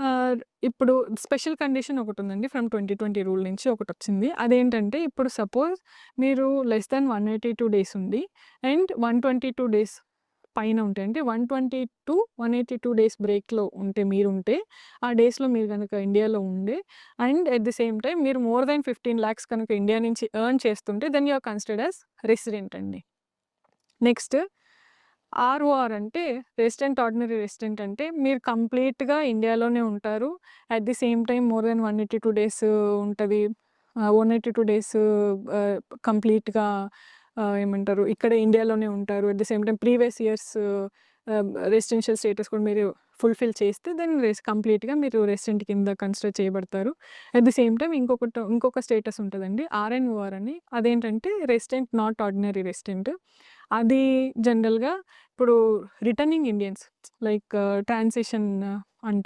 ఆహ్, ఇప్పుడు special condition ఒకటుందండి. From 2020 rule నుంచి ఒకటొచ్చింది. అదేంటంటే ఇప్పుడు సపోజ్ మీరు లెస్ థాన్ 182 డేస్ ఉండి అండ్ 122 డేస్ పైన ఉంటే అంటే 120-182 డేస్ బ్రేక్‌లో ఉంటే మీరుంటే, ఆ డేస్‌లో మీరు గనక ఇండియాలో ఉండే and at the same time మీరు మోర్ దాన్ 15 లాక్స్ కనుక ఇండియా నుంచి ఎర్న్ చేస్తుంటే then you are considered as resident అండి. నెక్స్ట్ ఆర్ఓఆర్ అంటే రెసిడెంట్ ఆర్డినరీ రెసిడెంట్ అంటే మీరు కంప్లీట్‌గా ఇండియాలోనే ఉంటారు. At the same time more than 182 days ఉంటది. 182 డేస్ ఆహ్, కంప్లీట్‌గా ఏమంటారు ఇక్కడే ఇండియాలోనే ఉంటారు. అట్ ది సేమ్ టైమ్ ప్రీవియస్ ఇయర్స్ రెసిడెన్షియల్ స్టేటస్ కూడా మీరు ఫుల్‌ఫిల్ చేస్తే దెన్ కంప్లీట్‌గా మీరు రెసిడెంట్ కింద కన్సిడర్ చేయబడతారు. అట్ ది సేమ్ టైమ్ ఇంకొక స్టేటస్ ఉంటదండి. ఆర్ఎన్ఓఆర్ అని. అదేంటంటే రెసిడెంట్ నాట్ ఆర్డినరీ రెసిడెంట్. అది జనరల్‌గా ఇప్పుడు రిటర్నింగ్ ఇండియన్స్ లైక్ ట్రాన్సిషన్ అంటే